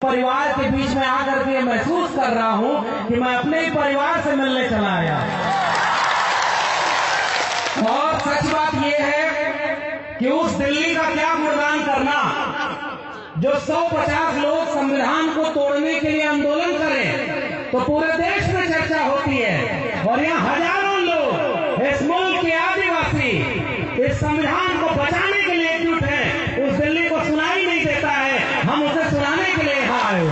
परिवार के बीच में आकर के महसूस कर रहा हूं कि मैं अपने ही परिवार से मिलने चला आया। और सच बात यह है कि उस दिल्ली का क्या गुणगान करना जो 150 लोग संविधान को तोड़ने के लिए आंदोलन करें तो पूरे देश में चर्चा होती है, और यहाँ हजारों लोग इस मुल्क के आदिवासी इस संविधान को बचाने के लिए एकजुट हैं। उस दिल्ली को सुनाई नहीं देता है, हम उसे सुनाने के लिए यहाँ आए हुए।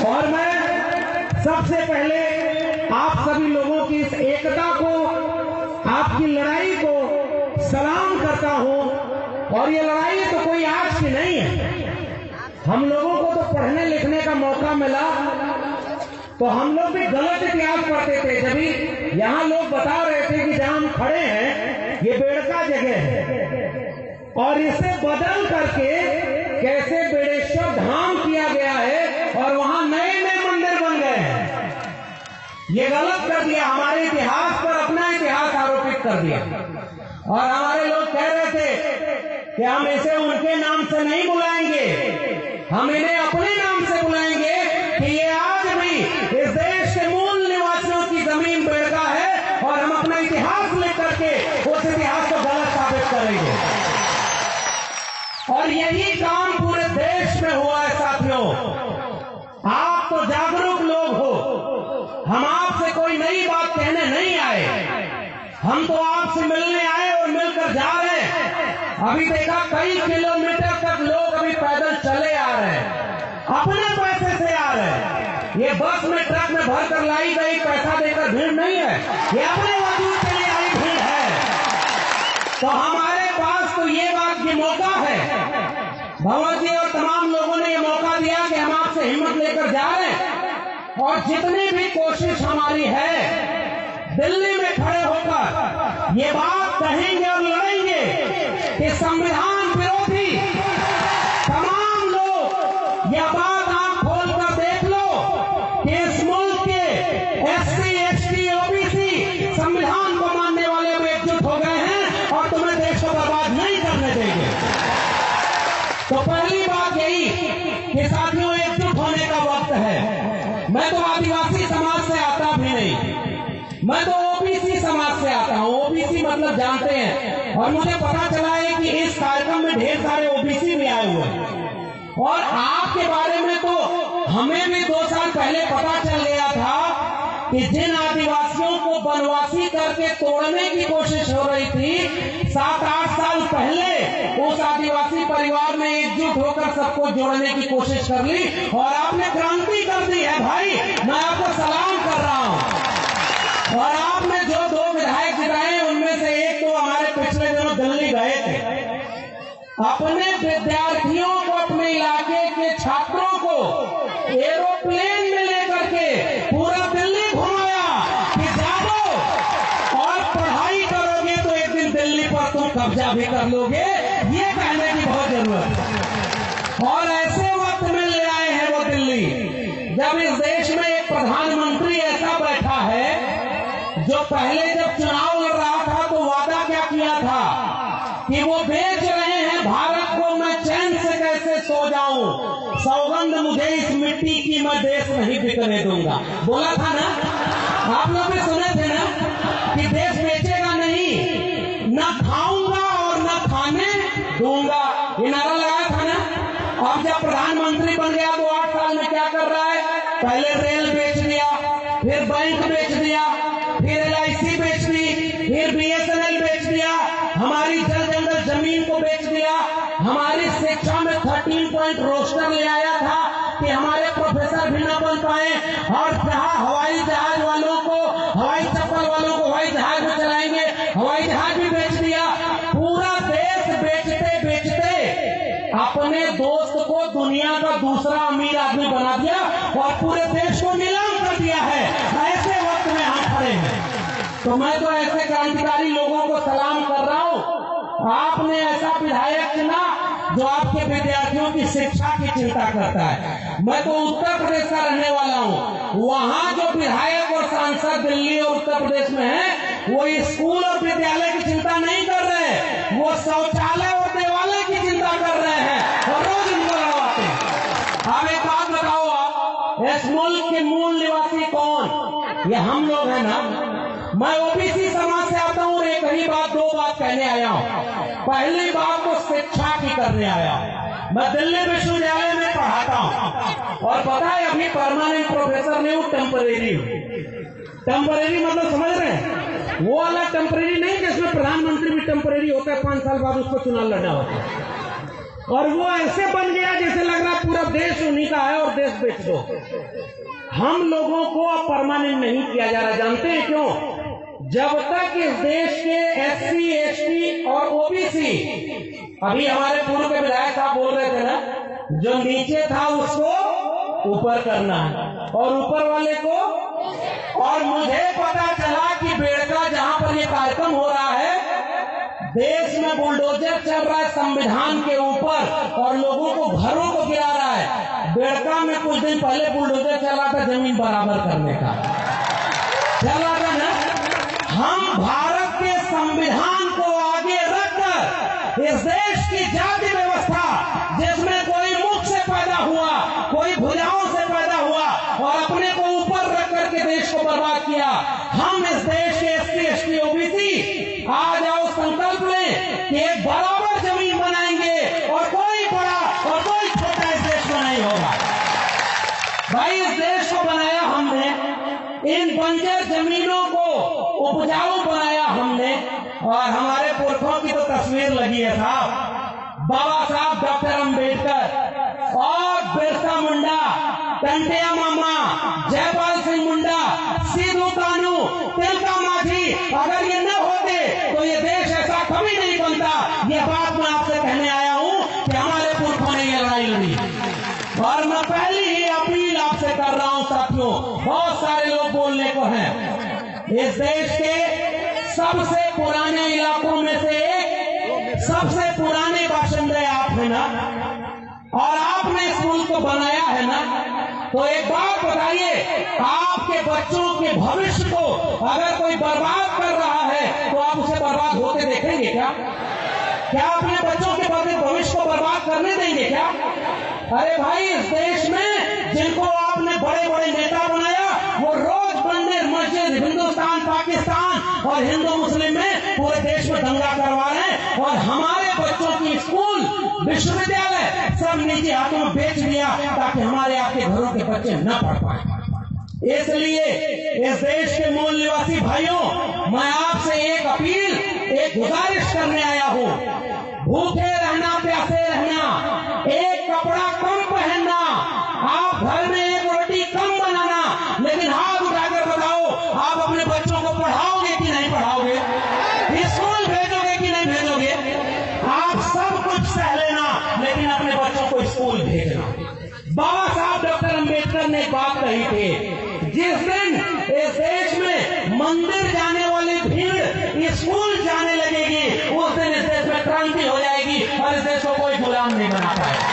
और मैं सबसे पहले आप सभी लोगों की इस एकता को, आपकी लड़ाई को सलाम करता हूं। और ये लड़ाई तो कोई आज की नहीं है, हम लोगों को तो पढ़ने लिखने का मौका मिला तो हम लोग भी गलत इतिहास पढ़ते थे। जब यहाँ लोग बता रहे थे कि जहां हम खड़े हैं ये बेड़का जगह है और इसे बदल करके कैसे बेड़ेश्वर धाम किया गया है और वहां नए नए मंदिर बन गए हैं, ये गलत कर दिया। हमारे इतिहास पर अपना इतिहास आरोपित कर दिया। और हमारे लोग कह रहे थे कि हम इसे उनके नाम से नहीं बुलाएंगे, हम इन्हें अपने नाम से बुलाएंगे कि ये आज भी इस देश के मूल निवासियों की जमीन बेड़का है और हम अपना इतिहास लेकर के उस इतिहास को गलत साबित करेंगे। और यही काम पूरे देश में हुआ है साथियों। आप तो जागरूक लोग हो, हम आपसे कोई नई बात कहने नहीं आए, हम तो आपसे मिलने आए और मिलकर जा रहे हैं। अभी देखा कई किलोमीटर तक लोग अभी पैदल चले आ रहे हैं, अपने पैसे से आ रहे हैं। ये बस में ट्रक में भर कर लाई गई पैसा देकर भीड़ नहीं है, ये अपने वजूद के लिए आई भीड़ है। तो हमारे पास तो ये बात की मौका है, भगवत जी और तमाम लोगों ने ये मौका दिया कि हम आपसे हिम्मत लेकर जा रहे हैं। और जितनी भी कोशिश हमारी है दिल्ली में खड़े होकर ये बात कहेंगे और लड़ेंगे कि संविधान विरोधी तमाम लोग यह बात आंख खोल कर देख लो कि इस मुल्क के एससी, एसटी, ओबीसी संविधान को मानने वाले भी एकजुट हो गए हैं और तुम्हें देश को बर्बाद नहीं करने देंगे। तो पहली बात यही कि साथियों एकजुट होने का वक्त है। मैं तो आदिवासी समाज से आता भी नहीं, मैं तो ओबीसी समाज से आता हूं। ओबीसी मतलब जानते हैं, और मुझे पता चला है कि इस कार्यक्रम में ढेर सारे ओबीसी भी आए हुए हैं। और आपके बारे में तो हमें भी 2 साल पहले पता चल गया था कि जिन आदिवासियों को वनवासी करके तोड़ने की कोशिश हो रही थी, 7-8 साल पहले उस आदिवासी परिवार ने एकजुट होकर सबको जोड़ने की कोशिश कर ली और आपने क्रांति कर दी है। भाई मैं आपको सलाम कर रहा हूं। और आपने जो 2 विधायक जिताए उनमें से एक तो हमारे पिछले दिनों दिल्ली गए थे, अपने विद्यार्थियों को, अपने इलाके के छात्रों को एरोप्लेन में लेकर के पूरा दिल्ली घुमाया कि जाओ और पढ़ाई करोगे तो एक दिन दिल्ली पर तुम कब्जा भी कर लोगे, ये कहने की बहुत जरूरत है। और ऐसे वक्त में ले आए हैं वो दिल्ली जब इस देश में एक प्रधानमंत्री ऐसा बैठा है जो पहले जब चुनाव लड़ रहा था तो वादा क्या किया था कि वो बेच रहे हैं भारत को, मैं चैन से कैसे सो जाऊं, सौगंध मुझे इस मिट्टी की, मैं देश नहीं बिकने दूंगा। बोला था ना, आप लोग भी सुने थे ना कि देश बेचेगा नहीं, न खाऊंगा और न खाने दूंगा, ये नारा लगाया था ना। अब जब प्रधानमंत्री बन गया तो 8 साल में क्या कर रहा है, पहले रेल बेच दिया, फिर बैंक बेच दिया, फिर LIC बेच दी, फिर BSNL बेच दिया, हमारी जल जंगल जमीन को बेच दिया, हमारी शिक्षा में 13 पॉइंट रोस्टर ले आया था कि हमारे प्रोफेसर भी न बन पाए, और जहां हवाई जहाज वालों को, हवाई चप्पल वालों को हवाई जहाज में चलाएंगे, हवाई जहाज भी बेच दिया। पूरा देश बेचते बेचते अपने दोस्त को दुनिया का दूसरा अमीर आदमी बना दिया और पूरे देश को नीलाम कर दिया है। ऐसे वक्त में हम खड़े हैं, तो मैं तो ऐसे क्रांतिकारी लोगों को सलाम कर रहा हूं। आपने ऐसा विधायक चुना जो आपके विद्यार्थियों की शिक्षा की चिंता करता है। मैं तो उत्तर प्रदेश का रहने वाला हूं, वहां जो विधायक और सांसद दिल्ली और उत्तर प्रदेश में है वो स्कूल और विद्यालय की चिंता नहीं कर रहे, वो शौचालय और देवालय की चिंता कर रहे हैं और रोज इनको लड़वाते हैं। इस मुल्क के मूल निवासी कौन? ये हम लोग हैं ना। मैं ओबीसी समाज से आता हूँ। एक ही बात, दो बात कहने आया हूँ। पहली बात तो शिक्षा की करने आया। मैं दिल्ली विश्वविद्यालय में पढ़ाता हूँ और पता है अभी परमानेंट प्रोफेसर नहीं हूँ, टेम्परेरी हूँ। टेम्परेरी मतलब समझ रहे हैं? वो वाला टेम्परेरी नहीं जिसमें प्रधानमंत्री भी टेम्परेरी होता है, 5 साल बाद उसको चुनाव लड़ना होता है। और वो ऐसे बन गया जैसे लग रहा पूरा देश उन्हीं का है और देश बेच दो। हम लोगों को अब परमानेंट नहीं किया जा रहा। जानते हैं क्यों? जब तक इस देश के एससी, एसटी और ओबीसी, अभी हमारे पूर्व के विधायक साहब बोल रहे थे ना, जो नीचे था उसको ऊपर करना है और ऊपर वाले को। और मुझे पता चला कि बेड़का जहां पर ये कार्यक्रम हो रहा है, देश में बुलडोजर चल रहा है संविधान के ऊपर और लोगों को घरों को गिरा रहा है। बेड़का में कुछ दिन पहले बुलडोजर चला था जमीन बराबर करने का, चला था ना। हम भारत के संविधान को आगे रखकर इस देश की जाति व्यवस्था, जिसमें कोई मुख से पैदा हुआ, कोई भुजाओं से पैदा हुआ और अपने को ऊपर रख करके देश को बर्बाद किया, हम इस देश के एससी, एसटी, ओबीसी आ जाओ संकल्प लें कि एक बराबर जमीन बनाएंगे और कोई बड़ा और कोई छोटा इस देश में नहीं होगा। भाई इस देश को बनाया हमने, इन बंजर जमीनों को उपजाऊ बनाया हमने। और हमारे पुरखों की तो तस्वीर लगी है साहब, बाबा साहब डॉक्टर अंबेडकर और बिरसा मुंडा, टंटिया मामा, जयपाल सिंह मुंडा, सिद्धू कानू, तिलका माझी, अगर ये न होते तो ये देश ऐसा कभी नहीं बनता। ये बात मैं आपसे कहने आया हूं कि हमारे पुरखों ने ये लड़ाई लड़ी। और मैं पहली ही अपील आपसे कर रहा हूं साथियों, बहुत सारे लोग बोलने को हैं। इस देश के सबसे पुराने इलाकों में से एक, सबसे पुराने बाशिंदे आप हैं ना, और आपने इस मुल्क को बनाया है ना। तो एक बात बताइए, आपके बच्चों के भविष्य को अगर कोई बर्बाद कर रहा है तो आप उसे बर्बाद होते देखेंगे क्या? क्या अपने बच्चों के भविष्य को बर्बाद करने देंगे क्या? अरे भाई, इस देश में जिनको आपने बड़े बड़े नेता बनाया, वो रोज मंदिर, मस्जिद, हिंदुस्तान, पाकिस्तान और हिंदू मुस्लिम में पूरे देश में दंगा करवा रहे हैं। और हमारे बच्चों की स्कूल, विश्वविद्यालय सब निजी हाथों में बेच दिया ताकि हमारे आपके घरों के बच्चे न पढ़ पाए। इसलिए इस देश के मूल निवासी भाइयों, मैं आपसे एक अपील, एक गुजारिश करने आया हूं। भूखे रहना, प्यासे रहना, एक कपड़ा कम पहनना, आप घर में एक रोटी कम बनाना, लेकिन हाथ उठाकर बताओ, आप अपने बच्चों को पढ़ाओगे कि नहीं पढ़ाओगे? स्कूल भेजोगे कि नहीं भेजोगे? आप सब कुछ सह लेना, लेकिन अपने बच्चों को स्कूल भेजना। बाबा साहब डॉक्टर अंबेडकर ने एक बात कही थी, जिस दिन इस देश में मंदिर जाने वाली भीड़ स्कूल जाने लगेगी, उस दिन इस देश में क्रांति हो जाएगी और इस देश को कोई गुलाम नहीं बना पाएगा।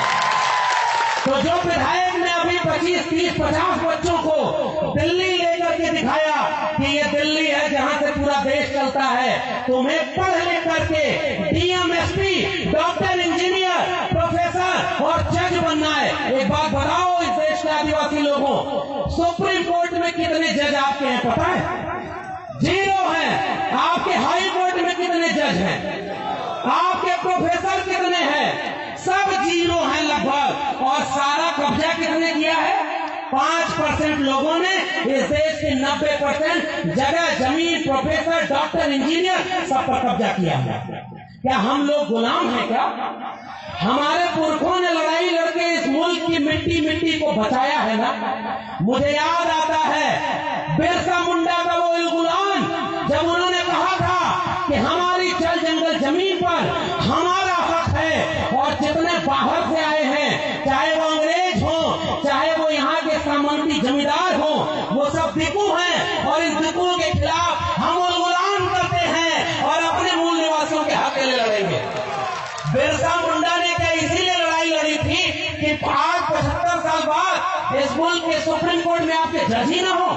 तो जो विधायक ने अभी 25, 30, 50 बच्चों को दिल्ली लेकर के दिखाया कि ये दिल्ली है जहां से पूरा देश चलता है, तुम्हें पढ़ लिख करके DM, SP, doctor, engineer, professor और जज बनना है। एक बात बताओ इस देश के आदिवासी लोगों, सुप्रीम कोर्ट में कितने जज आपके हैं पता है? 0 हैं। आपके हाई कोर्ट में कितने जज हैं? आपके प्रोफेसर कितने हैं? सब 0 हैं लगभग। और सारा कब्जा किसने किया है? 5% लोगों ने इस देश के 90% जगह, जमीन, प्रोफेसर, डॉक्टर, इंजीनियर सब पर कब्जा किया है। क्या हम लोग गुलाम हैं क्या? हमारे पुरखों ने लड़ाई लड़के इस मुल्क की मिट्टी को बचाया है ना। मुझे याद आता है बिरसा मुंडा का वो गुलाम, जब उन्होंने कहा था कि हमारी जल जंगल जमीन पर हमारा हक है और जितने बाहर से आए हैं, चाहे वो अंग्रेज हो, चाहे वो यहाँ के सामंती जमींदार हो, वो सब दिकू हैं और इन दिकुओं के खिलाफ हम गुलाम करते हैं और अपने मूल निवासियों के हक के लिए लड़ेंगे। बिरसा मुंडा ने क्या इसीलिए लड़ाई लड़ी थी कि आज 75 साल बाद इस मुल्क के सुप्रीम कोर्ट में आपके जज ही ना हो?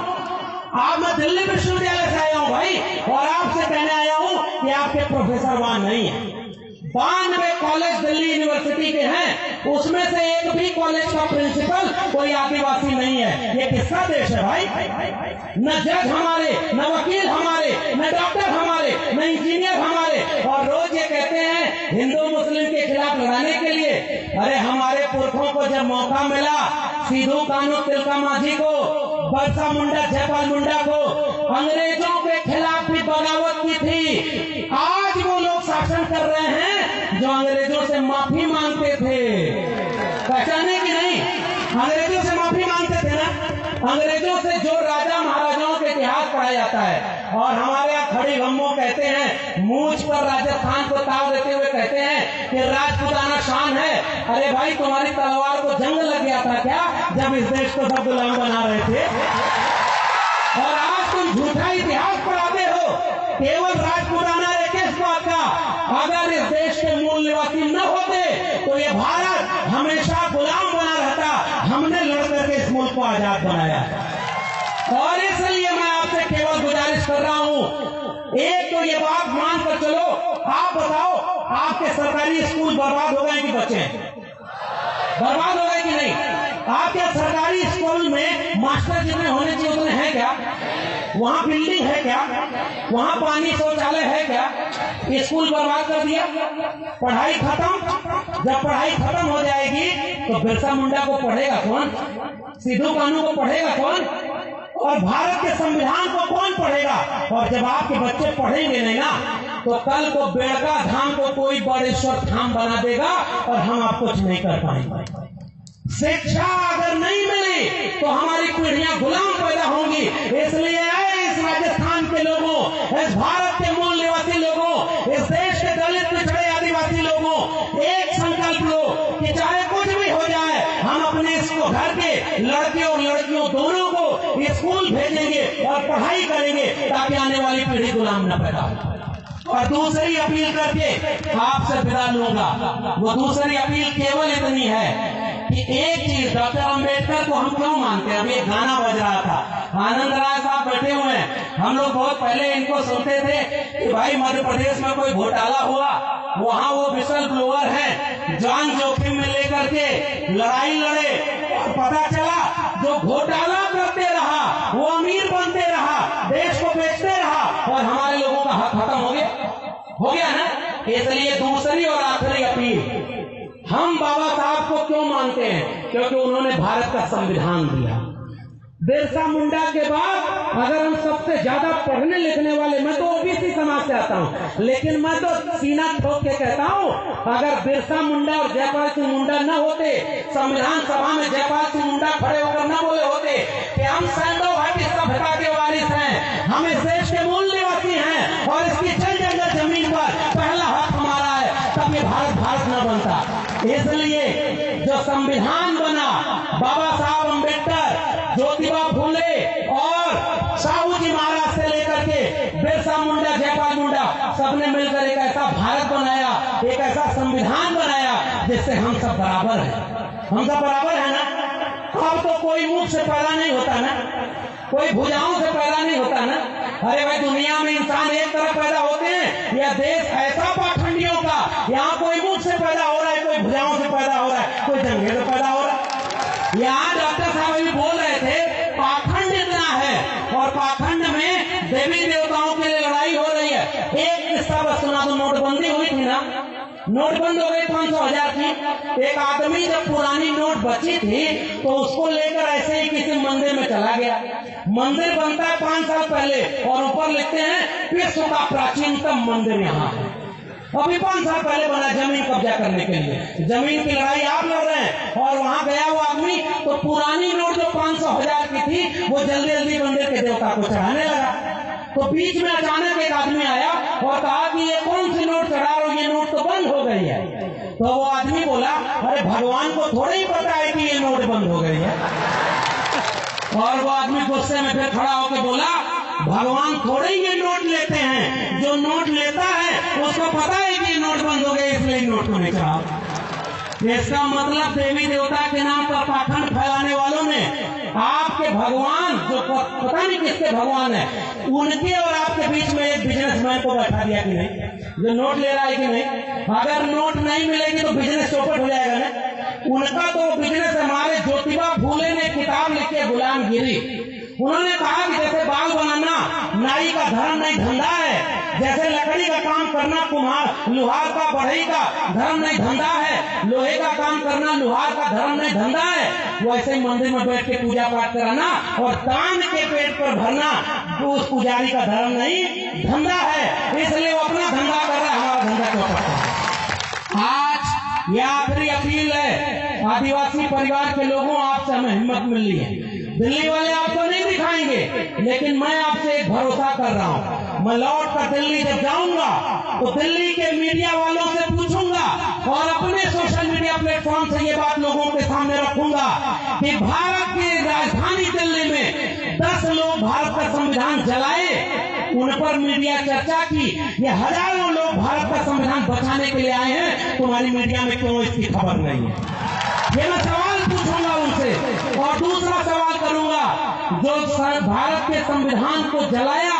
आज मैं दिल्ली विश्वविद्यालय से आया हूं भाई, और आपसे कहने आया हूं कि आपके प्रोफेसर वहां नहीं है। 92 कॉलेज दिल्ली यूनिवर्सिटी के हैं, उसमें से एक भी कॉलेज का प्रिंसिपल कोई आदिवासी नहीं है। ये किसका देश है भाई? न जज हमारे, न वकील हमारे, न डॉक्टर हमारे, न इंजीनियर हमारे, और रोज ये कहते हैं हिंदू मुस्लिम के खिलाफ लड़ाने के लिए। अरे हमारे पुरखों को जब मौका मिला, सिद्धू कान्हू तिलका मांझी को, बिरसा मुंडा जयपाल मुंडा को, अंग्रेजों के खिलाफ भी बगावत की थी। आज वो लोग शासन कर रहे हैं जो अंग्रेजों से माफी मांगते थे। पहचाने कि नहीं? अंग्रेजों से माफी मांगते थे ना। अंग्रेजों से जो राजा महाराजाओं के इतिहास पढ़ा जाता है, और हमारे यहाँ खड़ी गम्मो कहते हैं, मूंछ पर राजस्थान को ताव देते हुए कहते हैं कि राजपूताना शान है। अरे भाई, तुम्हारी तलवार को जंग लग गया था क्या जब इस देश को सब गुलाम बना रहे थे? और आज तुम झूठा इतिहास पढ़ाते हो केवल राजपूताना किस बात का? अगर इस देश के मूल निवासी न होते तो ये भारत हमेशा गुलाम बना रहता। हमने लड़कर के इस मुल्क को आजाद बनाया, और इसलिए मैं आपसे केवल गुजारिश कर रहा हूं, एक तो ये बात मानकर चलो। आप बताओ, आपके सरकारी स्कूल बर्बाद हो गए कि बचे? बर्बाद हो गए कि नहीं? आपके सरकारी स्कूल में मास्टर जितने होने चाहिए उतने हैं क्या? वहां बिल्डिंग है क्या? वहां पानी शौचालय है क्या? स्कूल बर्बाद कर दिया, पढ़ाई खत्म। जब पढ़ाई खत्म हो जाएगी तो बिरसा मुंडा को पढ़ेगा कौन? सिद्धू कान्हू को पढ़ेगा कौन? और भारत के संविधान को कौन पढ़ेगा? और जब आपके बच्चे पढ़ेंगे नहीं ना, तो कल को बेड़का धाम को कोई बड़ेश्वर धाम बना देगा और हम आप कुछ नहीं कर पाएंगे। शिक्षा अगर नहीं मिली तो हमारी पीढ़ियां गुलाम पैदा होंगी। इसलिए इस राजस्थान के लोगों, इस भारत के मूल निवासी लोगों, इस देश के दलित पिछड़े आदिवासी लोगों, एक संकल्प लो कि चाहे कुछ भी हो जाए, हम अपने इसको घर के लड़के और लड़कियों दोनों को स्कूल भेजेंगे और पढ़ाई करेंगे ताकि आने वाली पीढ़ी गुलाम न पैदा हो। और दूसरी अपील करके आपसे विदा लूंगा। वो दूसरी अपील केवल इतनी है कि एक चीज, डॉक्टर अंबेडकर को हम क्यों मानते हैं? अभी एक गाना बज रहा था, आनंद राय साहब बैठे हुए हैं। हम लोग बहुत पहले इनको सुनते थे कि भाई मध्य प्रदेश में कोई घोटाला हुआ, वहां वो विसल ब्लोअर है, जान जोखिम में लेकर के लड़ाई लड़े, और पता चला जो घोटाला करते रहा वो अमीर बनते रहा, देश को बेचते रहा, और हमारे लोगों का हक खत्म हो गया ना। इसलिए दूसरी और आखिरी अपील, हम बाबा साहब को क्यों मानते हैं? क्योंकि उन्होंने भारत का संविधान दिया। बिरसा मुंडा के बाद अगर हम सबसे ज्यादा पढ़ने लिखने वाले, मैं तो ओबीसी समाज से आता हूं, लेकिन मैं तो सीना ठोक के कहता हूं, अगर बिरसा मुंडा और जयपाल सिंह मुंडा न होते, संविधान सभा में जयपाल सिंह मुंडा खड़े होकर न बोले होते कि हम सैंडो घाटी सभ्यता के वारिस हैं, हम इस देश के मूल निवासी हैं और इसकी जल जंगल जमीन पर पहला हक हमारा है, तब ये भारत भारत न बनता। इसलिए जो संविधान बना, बाबा साहब अम्बेडकर, ज्योतिबा फूले और साहू जी महाराज से लेकर के बिरसा मुंडा, जयपाल मुंडा, सबने मिलकर एक ऐसा भारत बनाया, एक ऐसा संविधान बनाया जिससे हम सब बराबर हैं। हम सब बराबर है ना। अब तो कोई मुख से पैदा नहीं होता ना, कोई भुजाओं से पैदा नहीं होता ना। अरे भाई, दुनिया में इंसान एक तरफ पैदा होते हैं, यह देश ऐसा पाखंडियों का, यहाँ कोई मुख से पैदा हो रहा है, कोई भुजाओं से पैदा हो रहा है, कोई दंगे से पैदा हो रहा है। यहाँ डॉक्टर साहब भी बोल रहे थे पाखंड इतना है, और पाखंड में देवी देवताओं के लिए लड़ाई हो रही है। एक किस्सा बस सुना दो, नोटबंदी हुई थी ना, नोट बंद हो गई 500,000 की। एक आदमी जब पुरानी नोट बची थी तो उसको लेकर ऐसे ही किसी मंदिर में चला गया। मंदिर बनता है 5 साल पहले, और ऊपर लिखते हैं विश्व का प्राचीनतम मंदिर यहाँ है। अभी 5 साल पहले बना, जमीन कब्जा करने के लिए। जमीन की लड़ाई आप लड़ रहे हैं, और वहां गया वो आदमी तो पुरानी नोट जो 500,000 की थी वो जल्दी जल्दी मंदिर के देवता को चढ़ाने लगा। तो बीच में अचानक एक आदमी आया और कहा कि ये कौन सी नोट चढ़ा रहे हो, ये नोट तो बंद हो गई है। तो वो आदमी बोला, अरे भगवान को थोड़ा ही पता है कि ये नोट बंद हो गई है। और वो आदमी गुस्से में फिर खड़ा होकर बोला, भगवान थोड़े ही ये नोट लेते हैं, जो नोट लेता है उसको पता है कि ये नोट बंद हो गए, इसलिए नोट को नहीं चढ़ाओ। इसका मतलब देवी देवता के नाम पर पाखंड फैलाने वालों ने आपके भगवान जो पता नहीं किसके भगवान है, उनके और आपके बीच में एक बिजनेसमैन को बैठा दिया कि नहीं, जो नोट ले रहा है कि नहीं। अगर नोट नहीं मिलेगी तो बिजनेस चौपट हो जाएगा ना। उनका तो बिजनेस, हमारे ज्योतिबा फूले ने किताब लिख के गुलामगिरी, उन्होंने कहा कि जैसे बाल बनाना नाई का धर्म नहीं धंधा है, जैसे लकड़ी का काम करना कुम्हार लोहार का बढ़ई का धर्म नहीं धंधा है, लोहे का काम करना लोहार का धर्म नहीं धंधा है, वैसे ही मंदिर में बैठ के पूजा पाठ कराना और दान के पेट पर भरना उस पुजारी का धर्म नहीं धंधा है। इसलिए वो अपना धंधा कर रहा है, हमारा धंधा चौपट है। आज यह आखिरी अपील है, आदिवासी परिवार के लोगों, आपसे हमें हिम्मत मिली है। दिल्ली वाले आपको नहीं दिखाएंगे, लेकिन मैं आपसे एक भरोसा कर रहा हूँ, मैं लौट कर दिल्ली जब जाऊंगा तो दिल्ली के मीडिया वालों से पूछूंगा और अपने सोशल मीडिया प्लेटफॉर्म से ये बात लोगों के सामने रखूंगा कि भारत की राजधानी दिल्ली में 10 लोग भारत का संविधान जलाए, उन पर मीडिया चर्चा की, ये हजारों लोग भारत का संविधान बचाने के लिए आए हैं, तुम्हारी मीडिया में क्यों इसकी खबर नहीं है? ये मैं सवाल पूछूंगा उनसे। और दूसरा सवाल करूंगा, जो भारत के संविधान को जलाया,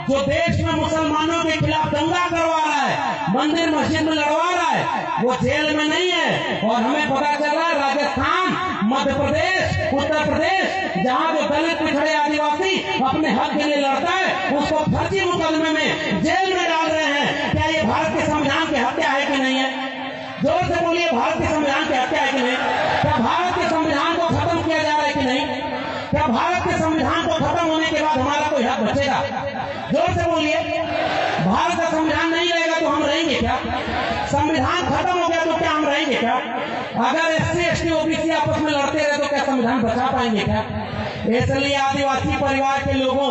जो देश में मुसलमानों के खिलाफ दंगा करवा रहा है, मंदिर मस्जिद में लड़वा रहा है, वो जेल में नहीं है। और हमें पता चल रहा है राजस्थान, मध्य प्रदेश, उत्तर प्रदेश, जहां जो दलित पिछड़े आदिवासी अपने हक के लिए लड़ता है, उसको फर्जी मुकदमे में जेल में डाल रहे हैं। क्या ये भारत के संविधान की हत्या है कि नहीं है? जोर से बोलिए, भारत के संविधान की हत्या है कि नहीं? क्या भारत के संविधान को खत्म किया जा रहा है कि नहीं? क्या भारत के संविधान को खत्म होने के बाद हमारा कोई हक बचेगा? जोर से बोलिए। भारत का संविधान नहीं रहेगा तो हम रहेंगे क्या? संविधान खत्म हो गया तो क्या हम रहेंगे क्या? अगर SC ST OBC आपस में लड़ते रहे तो क्या संविधान बचा पाएंगे क्या? इसलिए आदिवासी परिवार के लोगों,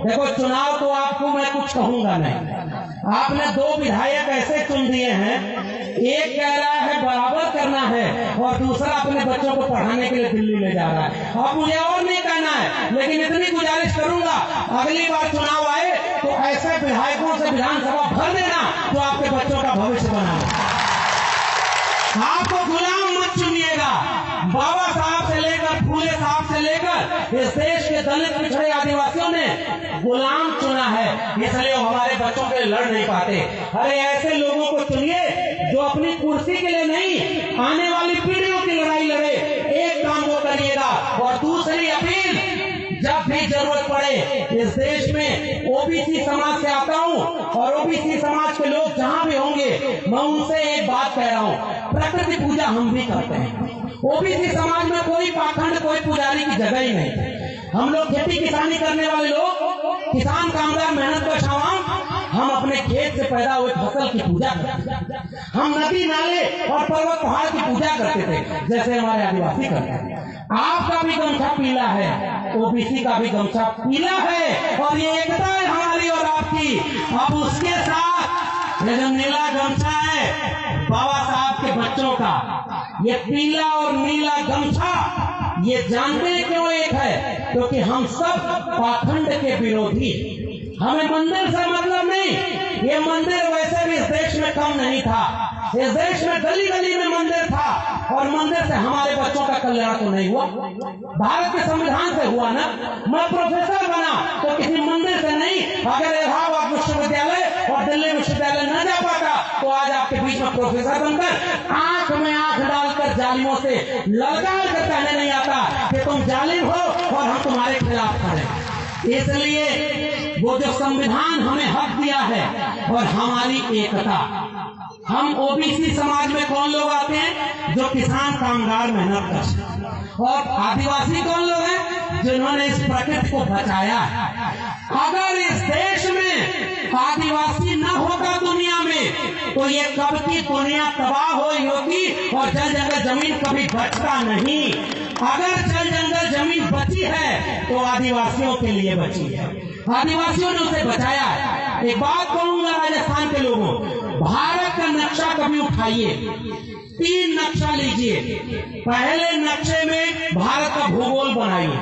देखो, चुनाव तो आपको मैं कुछ कहूंगा नहीं, आपने 2 विधायक ऐसे चुन दिए हैं, एक कह रहा है बराबर करना है और दूसरा अपने बच्चों को पढ़ाने के लिए दिल्ली ले जा रहा है। अब मुझे और नहीं कहना है, लेकिन इतनी गुजारिश करूंगा, अगली बार चुनाव आए तो ऐसे विधायकों से विधानसभा भर देना जो आपके बच्चों का भविष्य बनाए। आपको गुलाम मत चुनिएगा। बाबा साहब से लेकर फूले साहब से लेकर इस देश के दलित पिछड़े आदिवासियों ने गुलाम चुना है, इसलिए वो हमारे बच्चों के लिए लड़ नहीं पाते। अरे ऐसे लोगों को चुनिए जो अपनी कुर्सी के लिए नहीं, आने वाली पीढ़ियों की लड़ाई लड़े। एक काम वो करिएगा। और दूसरी अपील, जब भी जरूरत पड़े, इस देश में OBC समाज से आता हूं और OBC समाज के लोग जहां भी होंगे, मैं उनसे एक बात कह रहा हूं, प्रकृति पूजा हम भी करते हैं। OBC समाज में कोई पाखंड, कोई पुजारी की जगह ही नहीं। हम लोग खेती किसानी करने वाले लोग, किसान कामगार, मेहनत का छावां, हम अपने खेत से पैदा हुए फसल की पूजा करते थे। हम नदी नाले और पर्वत पहाड़ की पूजा करते थे, जैसे हमारे आदिवासी करते हैं। आपका भी गमछा पीला है, OBC का भी गमछा पीला है, और ये एकता है हमारी और आपकी। अब उसके साथ ये जो नीला गमछा है बाबा साहब के बच्चों का, ये पीला और नीला गमछा, ये जानते क्यों एक है? क्योंकि हम सब पाखंड के विरोधी। हमें मंदिर से मतलब नहीं, ये मंदिर वैसे भी इस देश में कम नहीं था, इस देश में गली गली में मंदिर था, और मंदिर से हमारे बच्चों का कल्याण तो नहीं हुआ, भारत के संविधान से हुआ ना। मैं प्रोफेसर बना तो किसी मंदिर से नहीं। अगर इलाहाबाद विश्वविद्यालय और दिल्ली विश्वविद्यालय न जा पाता तो आज आपके बीच में प्रोफेसर बनकर आंख में आंख डालकर जालिमों से ललकार कर कहने नहीं आता कि तुम जालिम हो और हम तुम्हारे खिलाफ खड़े। इसलिए वो जो संविधान हमें हक दिया है और हमारी एकता, हम OBC समाज में कौन लोग आते हैं? जो किसान कामगार मेहनत कर, और आदिवासी कौन लोग हैं? जिन्होंने इस प्रकृति को बचाया है। अगर इस देश में आदिवासी न होता दुनिया में तो ये कब की दुनिया तबाह होगी और जल जंगल जमीन कभी बचता नहीं। अगर जल जंगल जमीन बची है तो आदिवासियों के लिए बची है, आदिवासियों ने उसे बचाया है। एक बात कहूंगा राजस्थान के लोगों, भारत का नक्शा कभी उठाइए, 3 नक्शा लीजिए। पहले नक्शे में भारत का भूगोल बनाइए,